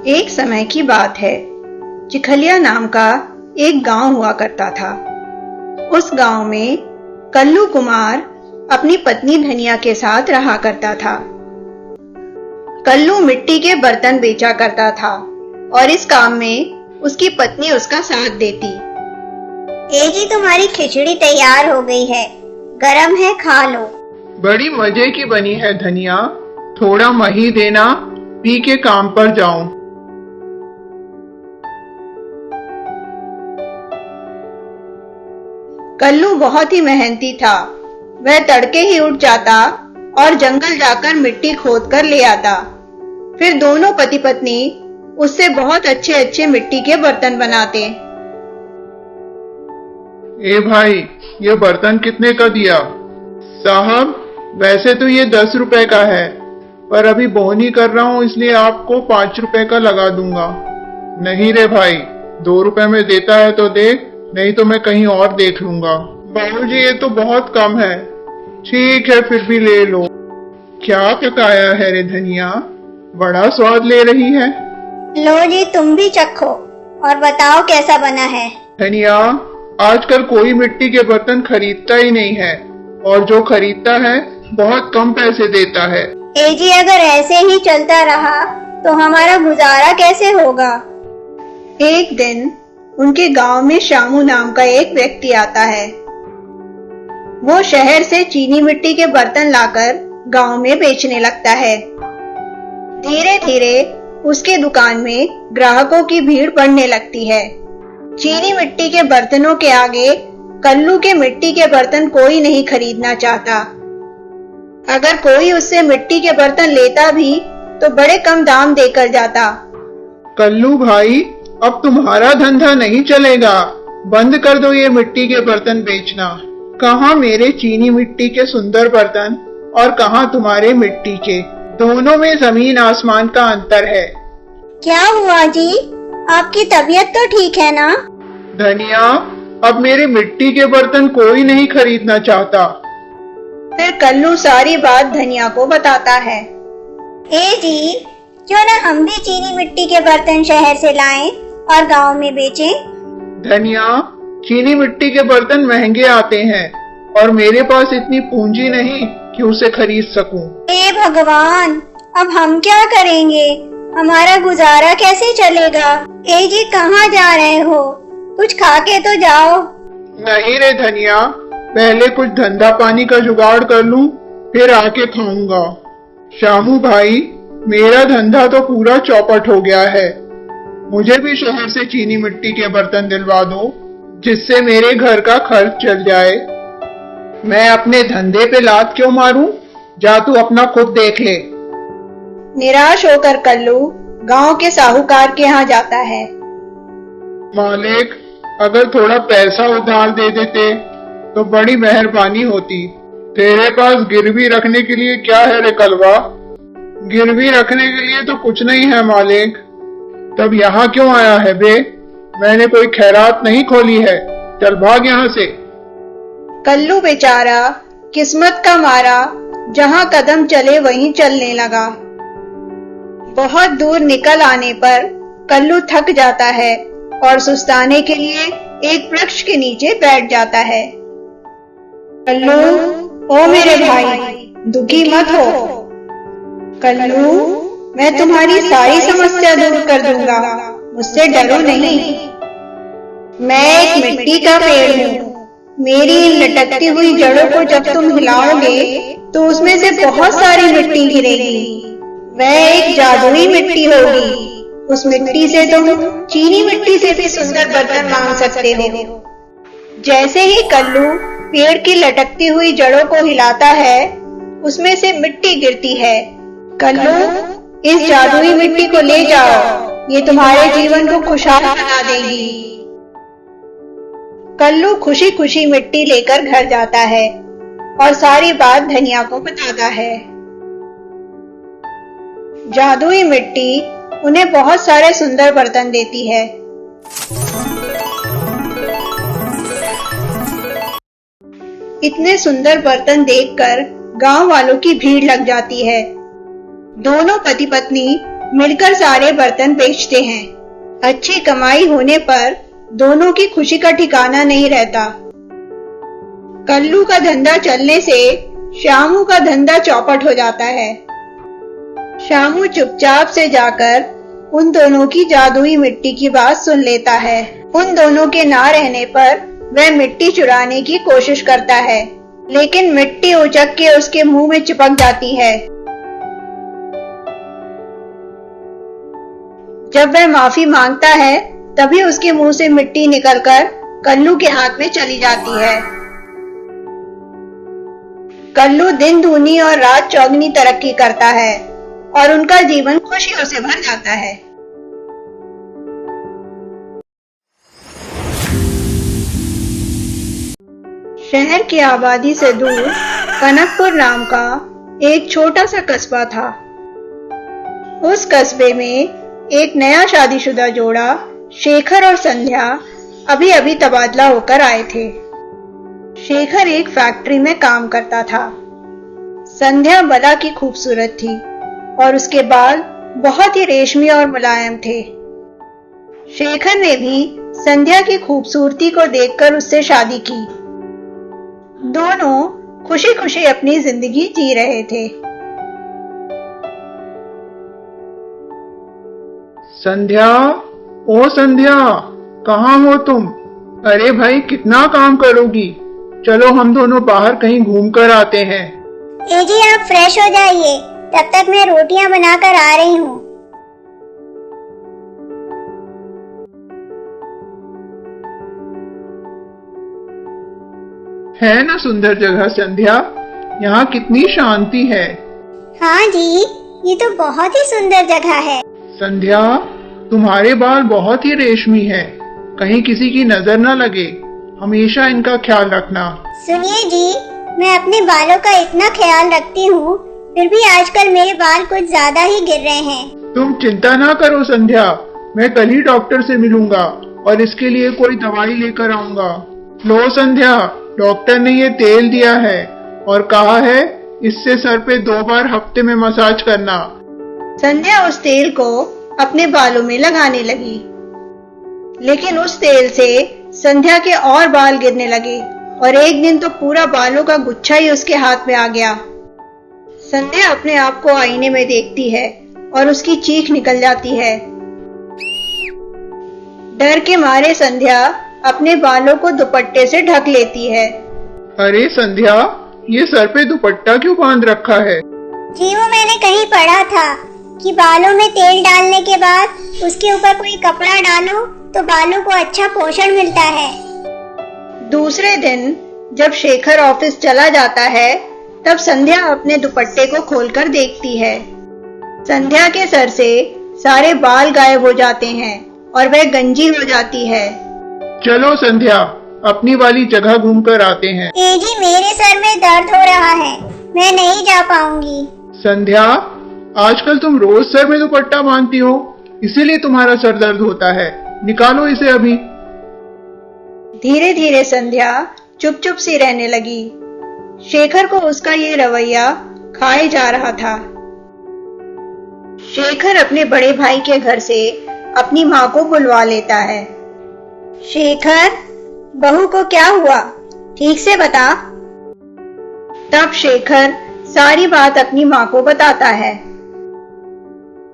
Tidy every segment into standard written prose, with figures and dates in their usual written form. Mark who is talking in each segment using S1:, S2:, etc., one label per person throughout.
S1: एक समय की बात है। चिखलिया नाम का एक गांव हुआ करता था। उस गांव में कल्लू कुमार अपनी पत्नी धनिया के साथ रहा करता था। कल्लू मिट्टी के बर्तन बेचा करता था और इस काम में उसकी पत्नी उसका साथ देती।
S2: जी तुम्हारी खिचड़ी तैयार हो गई है, गरम है, खा लो।
S3: बड़ी मजे की बनी है धनिया, थोड़ा मही देना, पी के काम पर जाऊं।
S1: कल्लू बहुत ही मेहनती था। वह तड़के ही उठ जाता और जंगल जाकर मिट्टी खोद कर ले आता। फिर दोनों पति पत्नी उससे बहुत अच्छे अच्छे मिट्टी के बर्तन बनाते।
S3: ए भाई, ये बर्तन कितने का दिया? साहब, वैसे तो ये 10 रुपए का है, पर अभी बोहनी कर रहा हूँ इसलिए आपको 5 रुपए का लगा दूंगा। नहीं रे भाई, 2 रुपए में देता है तो दे, नहीं तो मैं कहीं और देख लूंगा। बाबूजी, ये तो बहुत कम है। ठीक है, फिर भी ले लो। क्या पकाया है रे धनिया, बड़ा स्वाद ले रही है।
S2: लो जी, तुम भी चखो और बताओ कैसा बना है।
S3: धनिया, आजकल कोई मिट्टी के बर्तन खरीदता ही नहीं है, और जो खरीदता है बहुत कम पैसे देता है।
S2: जी अगर ऐसे ही चलता रहा तो हमारा गुजारा कैसे होगा।
S1: एक दिन उनके गांव में शामू नाम का एक व्यक्ति आता है। वो शहर से चीनी मिट्टी के बर्तन लाकर गांव में बेचने लगता है। धीरे धीरे उसके दुकान में ग्राहकों की भीड़ बढ़ने लगती है। चीनी मिट्टी के बर्तनों के आगे कल्लू के मिट्टी के बर्तन कोई नहीं खरीदना चाहता। अगर कोई उससे मिट्टी के बर्तन लेता भी तो बड़े कम दाम देकर जाता।
S3: कल्लू भाई, अब तुम्हारा धंधा नहीं चलेगा, बंद कर दो ये मिट्टी के बर्तन बेचना। कहाँ मेरे चीनी मिट्टी के सुंदर बर्तन और कहाँ तुम्हारे मिट्टी के, दोनों में जमीन आसमान का अंतर है।
S2: क्या हुआ जी, आपकी तबीयत तो ठीक है ना?
S3: धनिया, अब मेरे मिट्टी के बर्तन कोई नहीं खरीदना चाहता।
S1: फिर कल्लू सारी बात धनिया को बताता है।
S2: जी, क्यों ना हम भी चीनी मिट्टी के बर्तन शहर से लाएं और गांव में बेचें?
S3: धनिया, चीनी मिट्टी के बर्तन महंगे आते हैं और मेरे पास इतनी पूंजी नहीं कि उसे खरीद सकूं।
S2: हे भगवान, अब हम क्या करेंगे, हमारा गुजारा कैसे चलेगा। जी कहाँ जा रहे हो, कुछ खा के तो जाओ।
S3: नहीं रे धनिया, पहले कुछ धंधा पानी का जुगाड़ कर लूं, फिर आके खाऊंगा। शामू भाई, मेरा धंधा तो पूरा चौपट हो गया है। मुझे भी शहर से चीनी मिट्टी के बर्तन दिलवा दो, जिससे मेरे घर का खर्च चल जाए। मैं अपने धंधे पे लात क्यों मारूं? जा तू अपना खुद देख ले।
S1: निराश होकर कल्लू गांव के साहूकार के यहाँ जाता है।
S3: मालिक, अगर थोड़ा पैसा उधार दे देते तो बड़ी मेहरबानी होती। तेरे पास गिरवी रखने के लिए क्या है रे कलवा? गिरवी रखने के लिए तो कुछ नहीं है मालिक। तब यहाँ क्यों आया है बे? मैंने कोई खैरात नहीं खोली है, चल भाग यहाँ से।
S1: कल्लू बेचारा किस्मत का मारा जहाँ कदम चले वहीं चलने लगा। बहुत दूर निकल आने पर कल्लू थक जाता है और सुस्ताने के लिए एक वृक्ष के नीचे बैठ जाता है। कल्लू, ओ मेरे भाई, दुखी मत हो। कल्लू, मैं तुम्हारी सारी समस्या दूर कर दूंगा, मुझसे डरो नहीं। मैं एक मिट्टी का पेड़ हूँ। मेरी इन लटकती हुई जड़ों को जब तुम हिलाओगे तो उसमें से बहुत सारी मिट्टी गिरेगी। वह एक जादुई मिट्टी होगी। उस मिट्टी से तुम चीनी मिट्टी से भी सुंदर बर्तन मांग सकते हो। जैसे ही कल्लू पेड़ की लटकती हुई जड़ों को हिलाता है, उसमें से मिट्टी गिरती है। कल्लू, इस जादुई मिट्टी को ले जाओ, ये तुम्हारे जीवन को खुशहाल बना देगी। कल्लू खुशी खुशी मिट्टी लेकर घर जाता है और सारी बात धनिया को बताता है। जादुई मिट्टी उन्हें बहुत सारे सुंदर बर्तन देती है। इतने सुंदर बर्तन देखकर गांव वालों की भीड़ लग जाती है। दोनों पति पत्नी मिलकर सारे बर्तन बेचते हैं। अच्छी कमाई होने पर दोनों की खुशी का ठिकाना नहीं रहता। कल्लू का धंधा चलने से श्यामू का धंधा चौपट हो जाता है। श्यामू चुपचाप से जाकर उन दोनों की जादुई मिट्टी की बात सुन लेता है। उन दोनों के ना रहने पर वह मिट्टी चुराने की कोशिश करता है, लेकिन मिट्टी उचक के उसके मुंह में चिपक जाती है। जब वह माफी मांगता है तभी उसके मुंह से मिट्टी निकलकर कल्लू के हाथ में चली जाती है। कल्लू दिन दूनी और रात चौगनी तरक्की करता है और उनका जीवन खुशियों से भर जाता है। शहर की आबादी से दूर कनकपुर नाम का एक छोटा सा कस्बा था। उस कस्बे में एक नया शादीशुदा जोड़ा शेखर और संध्या अभी अभी तबादला होकर आए थे। शेखर एक फैक्ट्री में काम करता था। संध्या बला की खूबसूरत थी और उसके बाल बहुत ही रेशमी और मुलायम थे। शेखर ने भी संध्या की खूबसूरती को देखकर उससे शादी की। दोनों खुशी खुशी अपनी जिंदगी जी रहे थे।
S3: संध्या, ओ संध्या, कहाँ हो तुम? अरे भाई, कितना काम करोगी? चलो हम दोनों बाहर कहीं घूम कर आते हैं।
S2: ए जी, आप फ्रेश हो जाइए, तब तक मैं रोटियां बनाकर आ रही हूँ।
S3: है ना सुंदर जगह संध्या? यहाँ कितनी शांति है।
S2: हाँ जी, ये तो बहुत ही सुंदर जगह है।
S3: संध्या, तुम्हारे बाल बहुत ही रेशमी है, कहीं किसी की नजर न लगे, हमेशा इनका ख्याल रखना।
S2: सुनिए जी, मैं अपने बालों का इतना ख्याल रखती हूँ, फिर भी आजकल मेरे बाल कुछ ज्यादा ही गिर रहे हैं।
S3: तुम चिंता ना करो संध्या, मैं कल ही डॉक्टर से मिलूंगा और इसके लिए कोई दवाई लेकर आऊंगा। लो संध्या, डॉक्टर ने ये तेल दिया है और कहा है इससे सर पे 2 बार हफ्ते में मसाज करना।
S1: संध्या उस तेल को अपने बालों में लगाने लगी, लेकिन उस तेल से संध्या के और बाल गिरने लगे और एक दिन तो पूरा बालों का गुच्छा ही उसके हाथ में आ गया। संध्या अपने आप को आईने में देखती है और उसकी चीख निकल जाती है। डर के मारे संध्या अपने बालों को दुपट्टे से ढक लेती है।
S3: अरे संध्या, ये सर पे दुपट्टा क्यों बांध रखा है?
S2: जी, वो मैंने कहीं पढ़ा था कि बालों में तेल डालने के बाद उसके ऊपर कोई कपड़ा डालो तो बालों को अच्छा पोषण मिलता है।
S1: दूसरे दिन जब शेखर ऑफिस चला जाता है तब संध्या अपने दुपट्टे को खोलकर देखती है। संध्या के सर से सारे बाल गायब हो जाते हैं और वह गंजी हो जाती है।
S3: चलो संध्या, अपनी वाली जगह घूम कर आते हैं।
S2: ए जी, मेरे सर में दर्द हो रहा है, मैं नहीं जा पाऊंगी।
S3: संध्या, आजकल तुम रोज सर में दुपट्टा बांधती हो, इसीलिए तुम्हारा सर दर्द होता है। निकालो इसे अभी।
S1: धीरे धीरे संध्या चुप चुप सी रहने लगी। शेखर को उसका ये रवैया खाए जा रहा था। शेखर अपने बड़े भाई के घर से अपनी माँ को बुलवा लेता है। शेखर, बहू को क्या हुआ, ठीक से बता। तब शेखर सारी बात अपनी माँ को बताता है।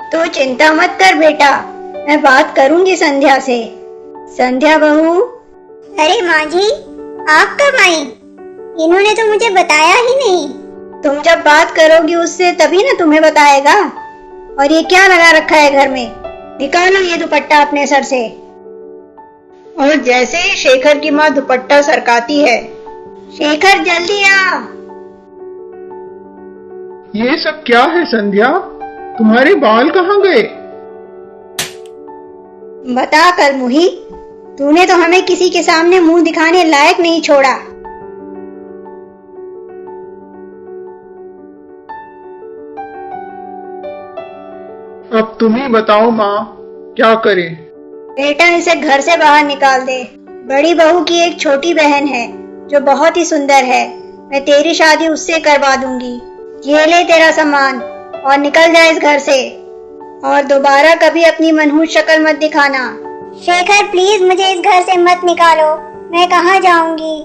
S1: तो चिंता मत कर बेटा, मैं बात करूंगी संध्या से। संध्या बहू।
S2: अरे माँ जी, आप कब आई? इन्होंने तो मुझे बताया ही नहीं।
S1: तुम जब बात करोगी उससे तभी ना तुम्हें बताएगा। और ये क्या लगा रखा है घर में? निकालो ये दुपट्टा अपने सर से। और जैसे ही शेखर की माँ दुपट्टा सरकाती है, शेखर जल्दी आ।
S3: ये सब क्या है संध्या? तुम्हारे बाल कहाँ गए?
S1: बता कर मुही, तूने तो हमें किसी के सामने मुंह दिखाने लायक नहीं छोड़ा।
S3: अब तुम ही बताओ माँ, क्या करें?
S1: बेटा, इसे घर से बाहर निकाल दे। बड़ी बहू की एक छोटी बहन है जो बहुत ही सुंदर है, मैं तेरी शादी उससे करवा दूंगी। ये ले तेरा सामान और निकल जा इस घर से। और दोबारा कभी अपनी मनहूस शक्ल मत दिखाना।
S2: शेखर प्लीज मुझे इस घर से मत निकालो, मैं कहाँ जाऊंगी।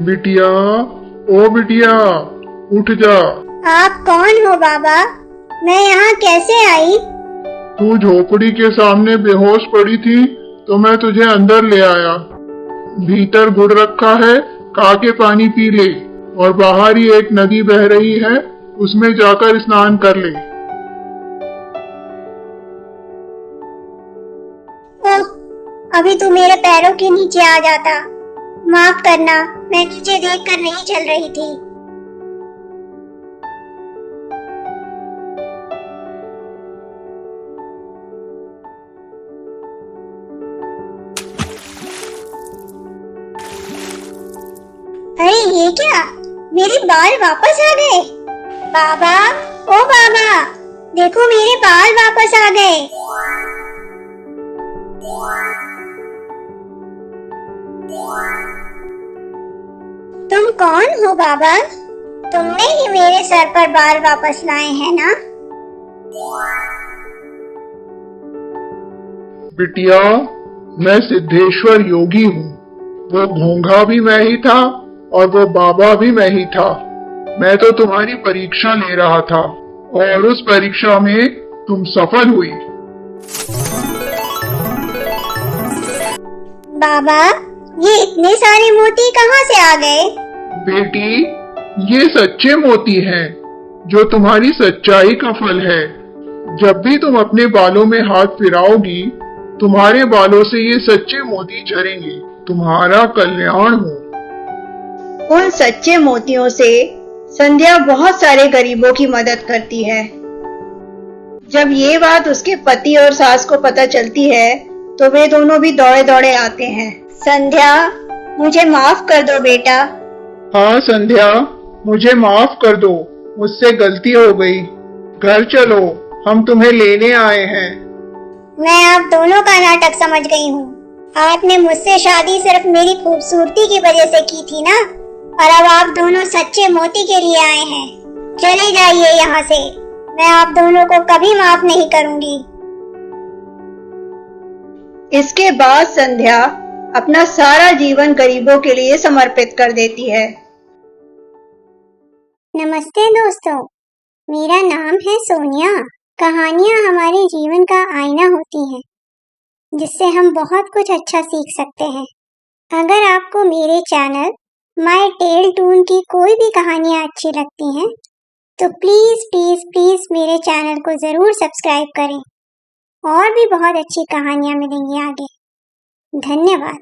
S3: बिटिया, ओ बिटिया, उठ जा।
S2: आप कौन हो बाबा? मैं यहाँ कैसे आई?
S3: तू झोपड़ी के सामने बेहोश पड़ी थी तो मैं तुझे अंदर ले आया। भीतर गुड़ रखा है, खा के पानी पी ले, और बाहर ही एक नदी बह रही है, उसमें जाकर स्नान कर ले।
S2: ओह, अभी तो मेरे पैरों के नीचे आ जाता। माफ करना, मैं नीचे देखकर नहीं चल रही थी। अरे ये क्या, मेरे बाल वापस आ गए। बाबा, ओ बाबा, देखो मेरे बाल वापस आ गए। तुम कौन हो बाबा? तुमने ही मेरे सर पर बाल वापस लाए हैं ना?
S3: बिटिया, मैं सिद्धेश्वर योगी हूँ। वो घोंघा भी मैं ही था और वो बाबा भी मैं ही था। मैं तो तुम्हारी परीक्षा ले रहा था और उस परीक्षा में तुम सफल हुई।
S2: बाबा, ये इतने सारे मोती कहाँ से आ गए?
S3: बेटी, ये सच्चे मोती हैं, जो तुम्हारी सच्चाई का फल है। जब भी तुम अपने बालों में हाथ फिराओगी, तुम्हारे बालों से ये सच्चे मोती झरेंगे। तुम्हारा कल्याण हो।
S1: उन सच्चे मोतियों से संध्या बहुत सारे गरीबों की मदद करती है। जब ये बात उसके पति और सास को पता चलती है तो वे दोनों भी दौड़े दौड़े आते हैं। संध्या, मुझे माफ कर दो बेटा।
S3: हाँ संध्या, मुझे माफ कर दो, मुझसे गलती हो गई। घर चलो, हम तुम्हें लेने आए हैं।
S2: मैं आप दोनों का नाटक समझ गई हूँ। आपने मुझसे शादी सिर्फ मेरी खूबसूरती की वजह से की थी ना, और अब आप दोनों सच्चे मोती के लिए आए हैं। चले जाइए यहाँ से, मैं आप दोनों को कभी माफ नहीं करूँगी।
S1: इसके बाद संध्या अपना सारा जीवन गरीबों के लिए समर्पित कर देती है।
S2: नमस्ते दोस्तों, मेरा नाम है सोनिया। कहानियाँ हमारे जीवन का आईना होती हैं, जिससे हम बहुत कुछ अच्छा सीख सकते हैं। अगर आपको मेरे चैनल माय टेल टून की कोई भी कहानियाँ अच्छी लगती हैं, तो प्लीज प्लीज प्लीज मेरे चैनल को जरूर सब्सक्राइब करें। और भी बहुत अच्छी कहानियाँ मिलेंगी आगे। धन्यवाद।